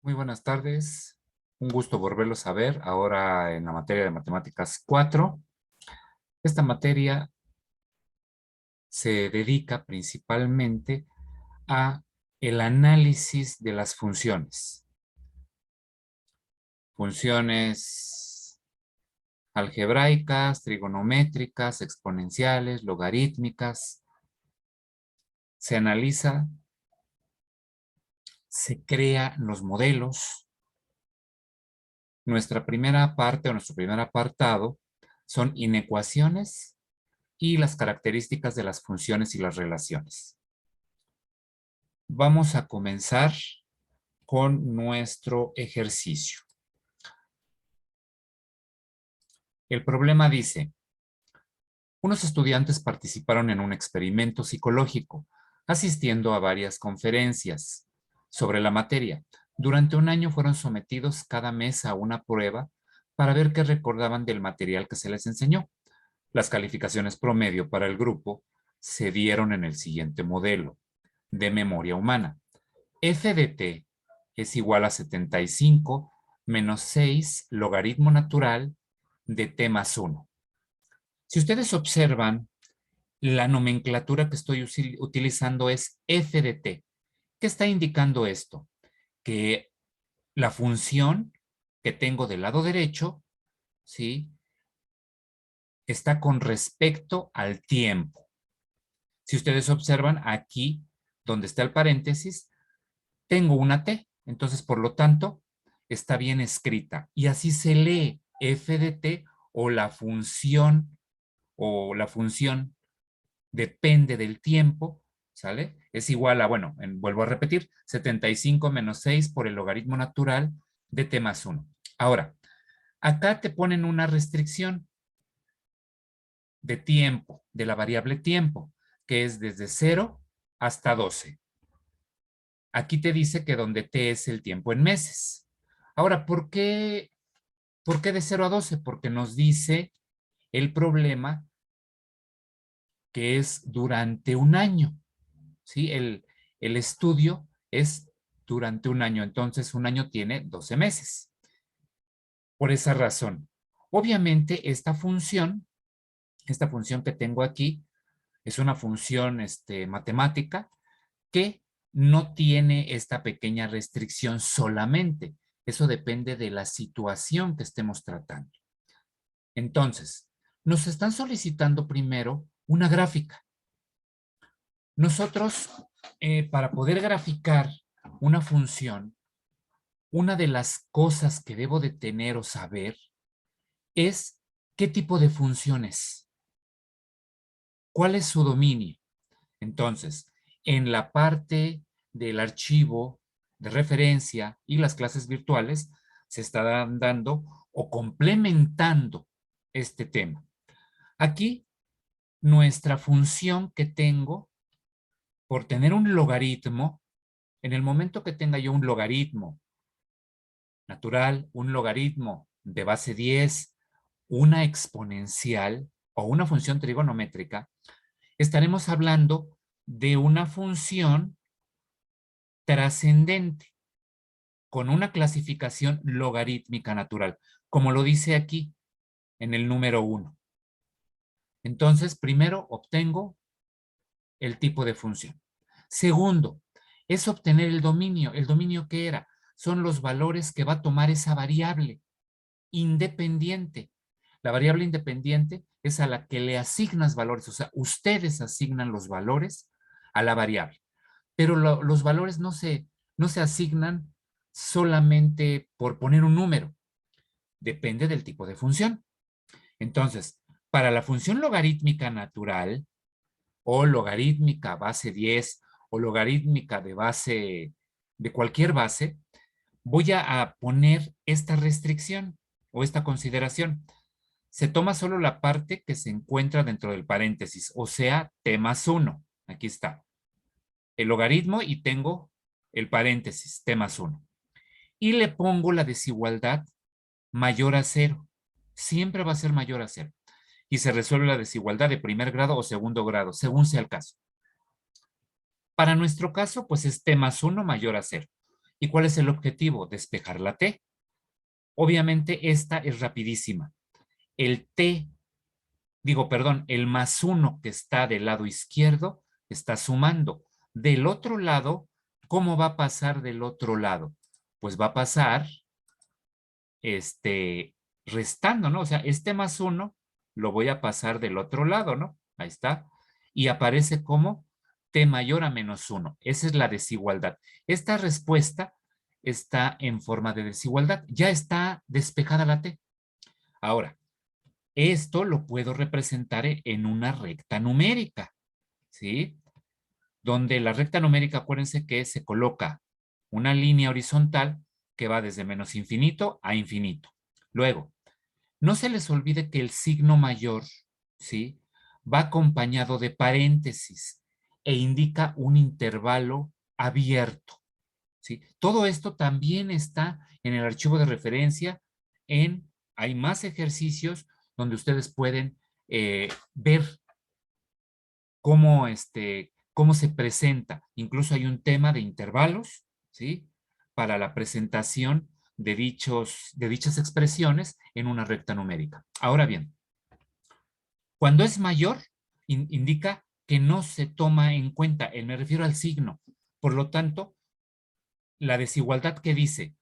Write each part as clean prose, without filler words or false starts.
Muy buenas tardes. Un gusto volverlos a ver ahora en la materia de matemáticas 4. Esta materia se dedica principalmente a el análisis de las funciones. Funciones algebraicas, trigonométricas, exponenciales, logarítmicas. Se analiza, se crean los modelos. Nuestra primera parte o nuestro primer apartado son inecuaciones y las características de las funciones y las relaciones. Vamos a comenzar con nuestro ejercicio. El problema dice, unos estudiantes participaron en un experimento psicológico, asistiendo a varias conferencias sobre la materia. Durante un año fueron sometidos cada mes a una prueba para ver qué recordaban del material que se les enseñó. Las calificaciones promedio para el grupo se dieron en el siguiente modelo de memoria humana. F de t es igual a 75 menos 6 logaritmo natural de t más 1. Si ustedes observan, la nomenclatura que estoy utilizando es f de t. ¿Qué está indicando esto? Que la función que tengo del lado derecho, ¿sí?, está con respecto al tiempo. Si ustedes observan aquí, donde está el paréntesis, tengo una t. Entonces, por lo tanto, está bien escrita. Y así se lee f de t o la función depende del tiempo, ¿sale? Es igual a, bueno, vuelvo a repetir, 75 menos 6 por el logaritmo natural de t más 1. Ahora, acá te ponen una restricción de tiempo, de la variable tiempo, que es desde 0 hasta 12. Aquí te dice que donde t es el tiempo en meses. Ahora, ¿por qué de 0 a 12? Porque nos dice el problema que es durante un año, ¿sí? El estudio es durante un año, entonces un año tiene 12 meses. Por esa razón, obviamente esta función que tengo aquí, es una función matemática que no tiene esta pequeña restricción solamente. Eso depende de la situación que estemos tratando. Entonces, nos están solicitando primero una gráfica. Nosotros, para poder graficar una función, una de las cosas que debo de tener o saber es qué tipo de función es, cuál es su dominio. Entonces, en la parte del archivo de referencia y las clases virtuales se estarán dando o complementando este tema. Aquí, nuestra función que tengo por tener un logaritmo, en el momento que tenga yo un logaritmo natural, un logaritmo de base 10, una exponencial o una función trigonométrica, estaremos hablando de una función trascendente con una clasificación logarítmica natural, como lo dice aquí en el número 1. Entonces, primero obtengo el tipo de función. Segundo, es obtener el dominio. ¿El dominio qué era? Son los valores que va a tomar esa variable independiente. La variable independiente es a la que le asignas valores, o sea, ustedes asignan los valores a la variable, pero los valores no se asignan solamente por poner un número, depende del tipo de función. Entonces, para la función logarítmica natural o logarítmica base 10 o logarítmica de cualquier base, voy a poner esta restricción o esta consideración. Se toma solo la parte que se encuentra dentro del paréntesis, o sea, t más 1. Aquí está el logaritmo y tengo el paréntesis, t más 1. Y le pongo la desigualdad mayor a 0. Siempre va a ser mayor a 0. Y se resuelve la desigualdad de primer grado o segundo grado, según sea el caso. Para nuestro caso, pues es t más 1 mayor a 0. ¿Y cuál es el objetivo? Despejar la T. Obviamente esta es rapidísima. El T, perdón, el +1 que está del lado izquierdo está sumando. Del otro lado, ¿cómo va a pasar del otro lado? Pues va a pasar restando, ¿no? O sea, este +1 lo voy a pasar del otro lado, ¿no? Ahí está. Y aparece como T mayor a -1. Esa es la desigualdad. Esta respuesta está en forma de desigualdad. Ya está despejada la T. Ahora, esto lo puedo representar en una recta numérica, ¿sí? Donde la recta numérica, acuérdense que se coloca una línea horizontal que va desde -infinito a infinito. Luego, no se les olvide que el signo mayor, ¿sí? Va acompañado de paréntesis e indica un intervalo abierto, ¿sí? Todo esto también está en el archivo de referencia. Hay más ejercicios donde ustedes pueden ver cómo se presenta. Incluso hay un tema de intervalos, ¿sí? Para la presentación de dichas expresiones en una recta numérica. Ahora bien, cuando es mayor, indica que no se toma en cuenta, me refiero al signo. Por lo tanto, la desigualdad que dice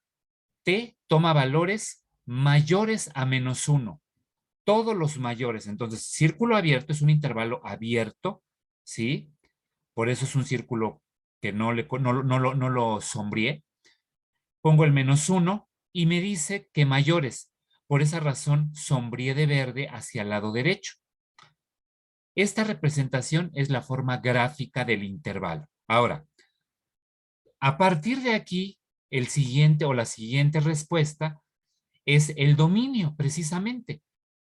T toma valores mayores a -1. Todos los mayores. Entonces, círculo abierto es un intervalo abierto, ¿sí? Por eso es un círculo que no lo sombríe. Pongo el -1 y me dice que mayores. Por esa razón, sombríe de verde hacia el lado derecho. Esta representación es la forma gráfica del intervalo. Ahora, a partir de aquí, el siguiente o la siguiente respuesta es el dominio, precisamente.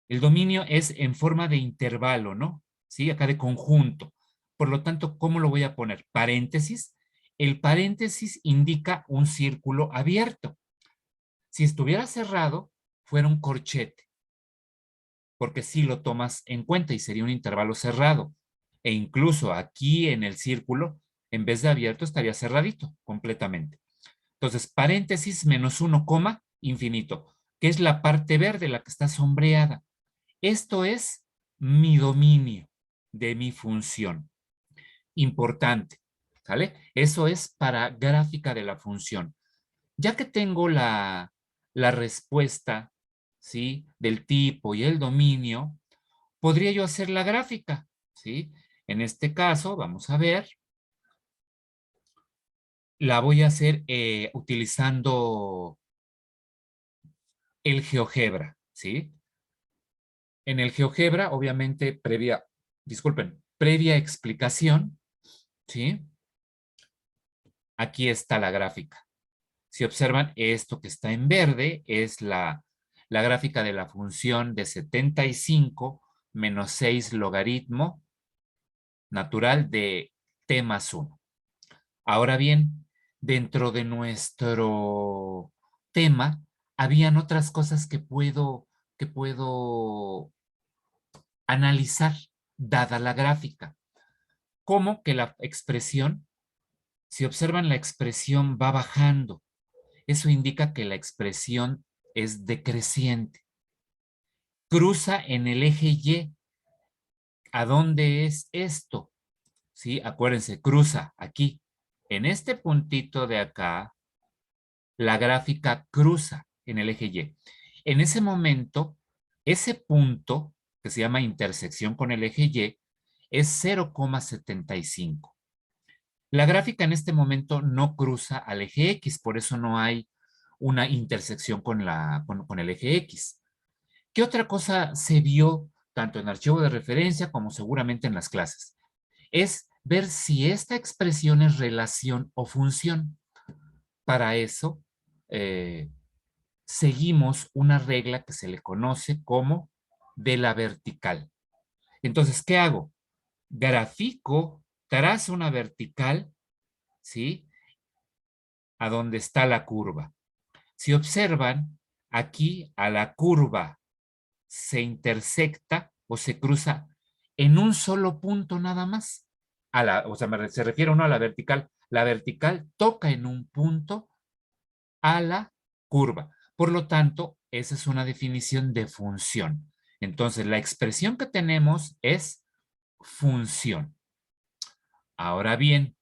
El dominio es en forma de intervalo, ¿no? Sí, acá de conjunto. Por lo tanto, ¿cómo lo voy a poner? Paréntesis. El paréntesis indica un círculo abierto. Si estuviera cerrado, fuera un corchete, porque sí lo tomas en cuenta y sería un intervalo cerrado. E incluso aquí en el círculo, en vez de abierto, estaría cerradito completamente. Entonces, paréntesis -1, infinito, que es la parte verde, la que está sombreada. Esto es mi dominio de mi función. Importante, ¿sale? Eso es para gráfica de la función. Ya que tengo la respuesta, ¿sí? Del tipo y el dominio, podría yo hacer la gráfica, ¿sí? En este caso, vamos a ver, la voy a hacer utilizando el GeoGebra, ¿sí? En el GeoGebra, obviamente, previa explicación, ¿sí? Aquí está la gráfica. Si observan, esto que está en verde es la gráfica de la función de 75 menos 6 logaritmo natural de t+1. Ahora bien, dentro de nuestro tema, habían otras cosas que puedo analizar, dada la gráfica, como que la expresión, si observan, la expresión va bajando. Eso indica que la expresión es decreciente. Cruza en el eje Y. ¿A dónde es esto? ¿Sí? Acuérdense, cruza aquí. En este puntito de acá, la gráfica cruza en el eje Y. En ese momento, ese punto, que se llama intersección con el eje Y, es 0,75. La gráfica en este momento no cruza al eje X, por eso no hay una intersección con el eje X. ¿Qué otra cosa se vio tanto en archivo de referencia como seguramente en las clases? Es ver si esta expresión es relación o función. Para eso, seguimos una regla que se le conoce como de la vertical. Entonces, ¿qué hago? Grafico, trazo una vertical, ¿sí? A donde está la curva. Si observan, aquí a la curva se intersecta o se cruza en un solo punto nada más. O sea, se refiere uno a la vertical. La vertical toca en un punto a la curva. Por lo tanto, esa es una definición de función. Entonces, la expresión que tenemos es función. Ahora bien,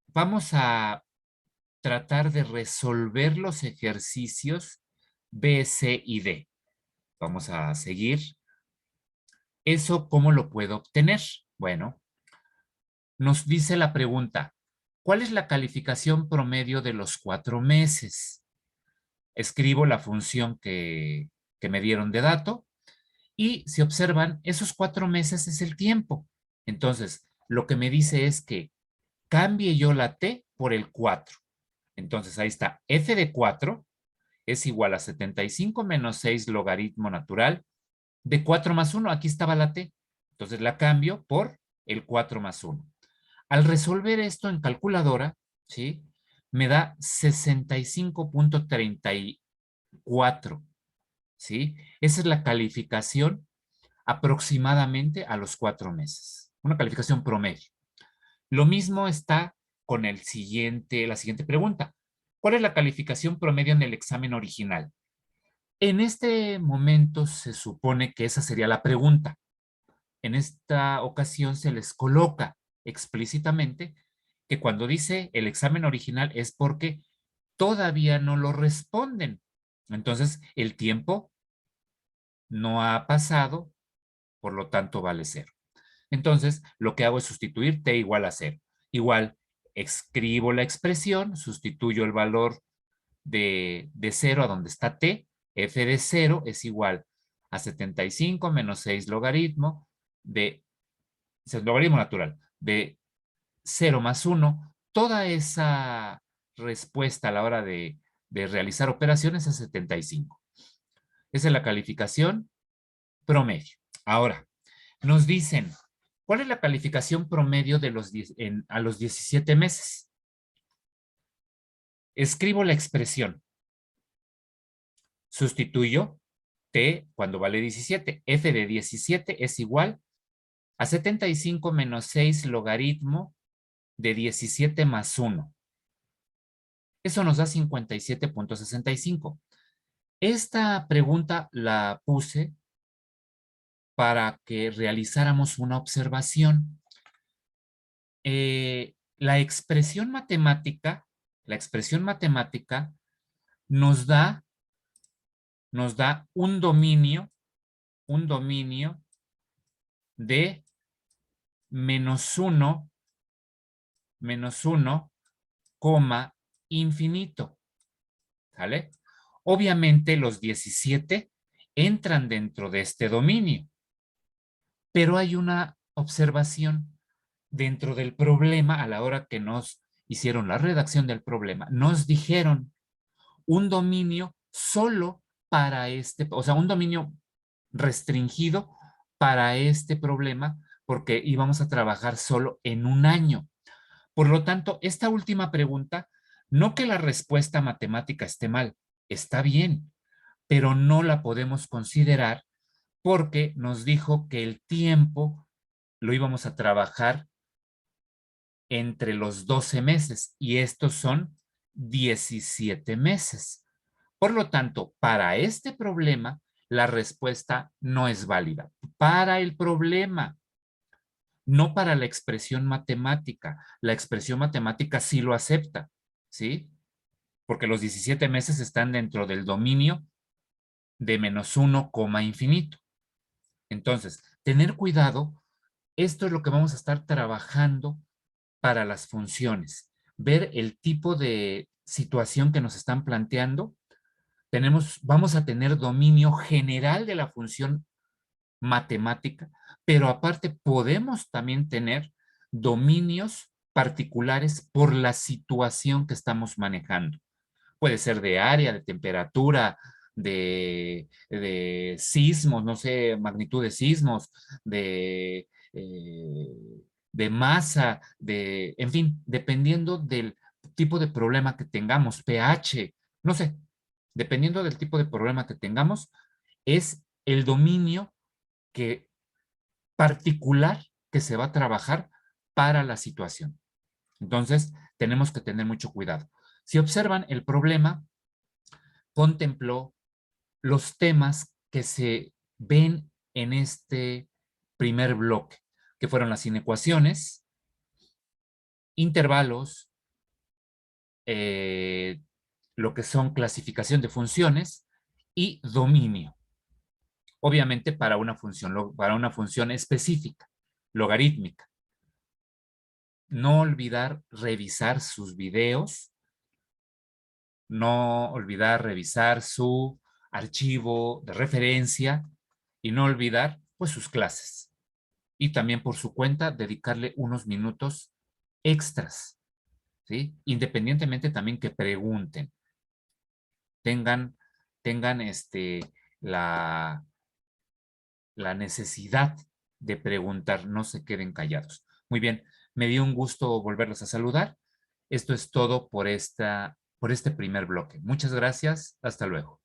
vamos a tratar de resolver los ejercicios B, C y D. Vamos a seguir. ¿Eso cómo lo puedo obtener? Bueno, nos dice la pregunta, ¿cuál es la calificación promedio de los 4 meses? Escribo la función que me dieron de dato y si observan, esos 4 meses es el tiempo. Entonces, lo que me dice es que cambie yo la t por el 4. Entonces, ahí está, f de 4 es igual a 75 menos 6 logaritmo natural de 4 más 1. Aquí estaba la t. Entonces, la cambio por el 4 más 1. Al resolver esto en calculadora, ¿sí? Me da 65.34, ¿sí? Esa es la calificación aproximadamente a los 4 meses. Una calificación promedio. Lo mismo está con la siguiente pregunta. ¿Cuál es la calificación promedio en el examen original? En este momento se supone que esa sería la pregunta. En esta ocasión se les coloca explícitamente que cuando dice el examen original es porque todavía no lo responden. Entonces, el tiempo no ha pasado, por lo tanto vale 0. Entonces, lo que hago es sustituir t igual a 0. Igual, escribo la expresión, sustituyo el valor de 0 a donde está t, f de 0 es igual a 75 menos 6 logaritmo de, es logaritmo natural, de 0 más 1. Toda esa respuesta a la hora de realizar operaciones es 75. Esa es la calificación promedio. Ahora, nos dicen, ¿cuál es la calificación promedio de a los 17 meses? Escribo la expresión. Sustituyo t cuando vale 17. F de 17 es igual a 75 menos 6 logaritmo de 17 más 1. Eso nos da 57.65. Esta pregunta la puse para que realizáramos una observación. La expresión matemática nos da un dominio de -1, coma infinito. ¿Sale? Obviamente los 17 entran dentro de este dominio, pero hay una observación dentro del problema a la hora que nos hicieron la redacción del problema. Nos dijeron un dominio solo para o sea, un dominio restringido para este problema porque íbamos a trabajar solo en un año. Por lo tanto, esta última pregunta, no que la respuesta matemática esté mal, está bien, pero no la podemos considerar porque nos dijo que el tiempo lo íbamos a trabajar entre los 12 meses y estos son 17 meses. Por lo tanto, para este problema, la respuesta no es válida. Para el problema, no para la expresión matemática. La expresión matemática sí lo acepta, ¿sí? Porque los 17 meses están dentro del dominio de -1, infinito. Entonces, tener cuidado, esto es lo que vamos a estar trabajando para las funciones. Ver el tipo de situación que nos están planteando. Vamos a tener dominio general de la función matemática, pero aparte podemos también tener dominios particulares por la situación que estamos manejando. Puede ser de área, de temperatura, de sismos, no sé, magnitud de sismos, eh, de masa, en fin, dependiendo del tipo de problema que tengamos, pH, no sé, dependiendo del tipo de problema que tengamos, es el dominio particular que se va a trabajar para la situación. Entonces, tenemos que tener mucho cuidado. Si observan, el problema contempló los temas que se ven en este primer bloque, que fueron las inecuaciones, intervalos, lo que son clasificación de funciones y dominio. Obviamente para una función específica, logarítmica. No olvidar revisar sus videos, no olvidar revisar su archivo de referencia y no olvidar pues sus clases. Y también por su cuenta dedicarle unos minutos extras, ¿sí? Independientemente también que pregunten, tengan, tengan la, la necesidad de preguntar, no se queden callados. Muy bien, me dio un gusto volverlos a saludar. Esto es todo por este primer bloque. Muchas gracias, hasta luego.